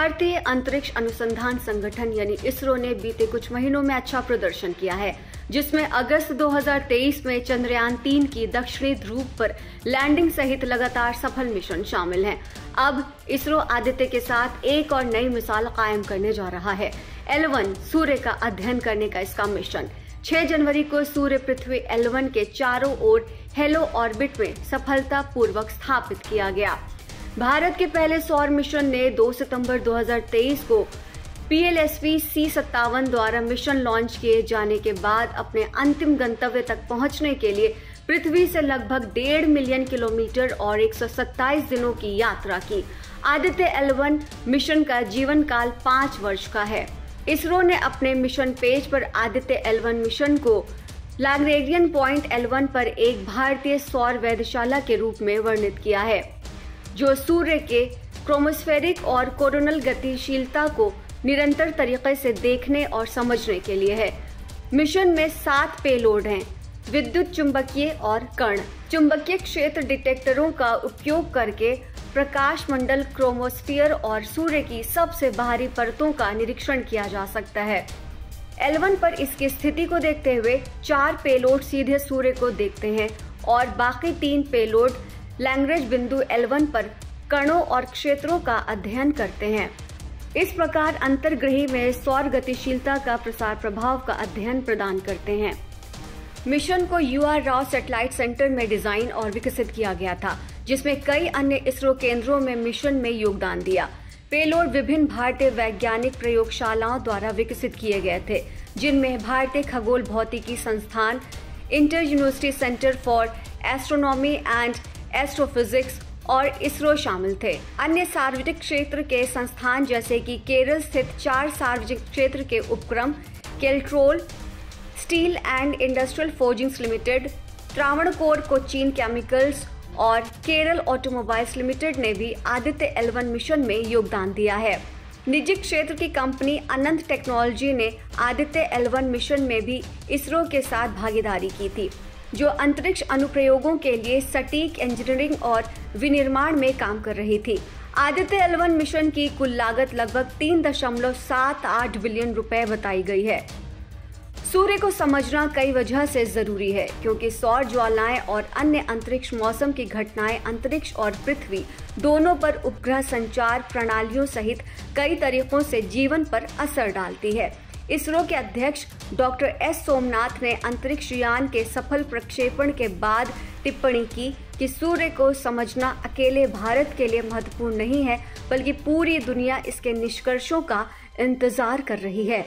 भारतीय अंतरिक्ष अनुसंधान संगठन यानी इसरो ने बीते कुछ महीनों में अच्छा प्रदर्शन किया है, जिसमें अगस्त 2023 में चंद्रयान 3 की दक्षिणी ध्रुव पर लैंडिंग सहित लगातार सफल मिशन शामिल हैं। अब इसरो आदित्य के साथ एक और नई मिसाल कायम करने जा रहा है। L1 सूर्य का अध्ययन करने का इसका मिशन 6 जनवरी को सूर्य पृथ्वी L1 के चारों ओर हेलो ऑर्बिट में सफलतापूर्वक स्थापित किया गया। भारत के पहले सौर मिशन ने 2 सितंबर 2023 को PLSV-C57 द्वारा मिशन लॉन्च किए जाने के बाद अपने अंतिम गंतव्य तक पहुंचने के लिए पृथ्वी से लगभग 1.5 मिलियन किलोमीटर और 127 दिनों की यात्रा की। आदित्य L1 मिशन का जीवन काल 5 वर्ष का है। इसरो ने अपने मिशन पेज पर आदित्य L1 मिशन को लैग्रेंजियन पॉइंट L1 पर एक भारतीय सौर वेधशाला के रूप में वर्णित किया है, जो सूर्य के क्रोमोस्फेरिक और कोरोनल गतिशीलता को निरंतर तरीके से देखने और समझने के लिए है। मिशन में 7 पेलोड हैं: विद्युत चुंबकीय और कण चुंबकीय क्षेत्र डिटेक्टरों का उपयोग करके प्रकाश मंडल, क्रोमोस्फीयर और सूर्य की सबसे बाहरी परतों का निरीक्षण किया जा सकता है। L1 पर इसकी स्थिति को देखते हुए 4 पेलोड सीधे सूर्य को देखते हैं और बाकी 3 पेलोड लैग्रेंज बिंदु L1 पर कणों और क्षेत्रों का अध्ययन करते हैं। इस प्रकार अंतर्ग्रही में सौर गतिशीलता का प्रसार प्रभाव का अध्ययन प्रदान करते हैं। मिशन को UR राव सैटेलाइट सेंटर में डिजाइन और विकसित किया गया था, जिसमें कई अन्य इसरो केंद्रों में मिशन में योगदान दिया। पेलोड विभिन्न भारतीय वैज्ञानिक प्रयोगशालाओं द्वारा विकसित किए गए थे, जिनमें भारतीय खगोल भौतिकी संस्थान, inter university centre for astronomy and astrophysics और इसरो शामिल थे। अन्य सार्वजनिक क्षेत्र के संस्थान जैसे कि केरल स्थित 4 सार्वजनिक क्षेत्र के उपक्रम Keltron, steel and industrial forgings limited, Travancore Cochin chemicals और केरल ऑटोमोबाइल्स लिमिटेड ने भी आदित्य L1 मिशन में योगदान दिया है। निजी क्षेत्र की कंपनी अनंत टेक्नोलॉजी ने आदित्य L1 मिशन में भी इसरो के साथ भागीदारी की थी, जो अंतरिक्ष अनुप्रयोगों के लिए सटीक इंजीनियरिंग और विनिर्माण में काम कर रही थी। आदित्य L1 मिशन की कुल लागत लगभग 3.78 बिलियन रुपए बताई गई है। सूर्य को समझना कई वजह से जरूरी है, क्योंकि सौर ज्वालाएं और अन्य अंतरिक्ष मौसम की घटनाएं अंतरिक्ष और पृथ्वी दोनों पर उपग्रह संचार प्रणालियों सहित कई तरीकों से जीवन पर असर डालती है। इसरो के अध्यक्ष डॉक्टर S सोमनाथ ने अंतरिक्ष यान के सफल प्रक्षेपण के बाद टिप्पणी की कि सूर्य को समझना अकेले भारत के लिए महत्वपूर्ण नहीं है, बल्कि पूरी दुनिया इसके निष्कर्षों का इंतजार कर रही है।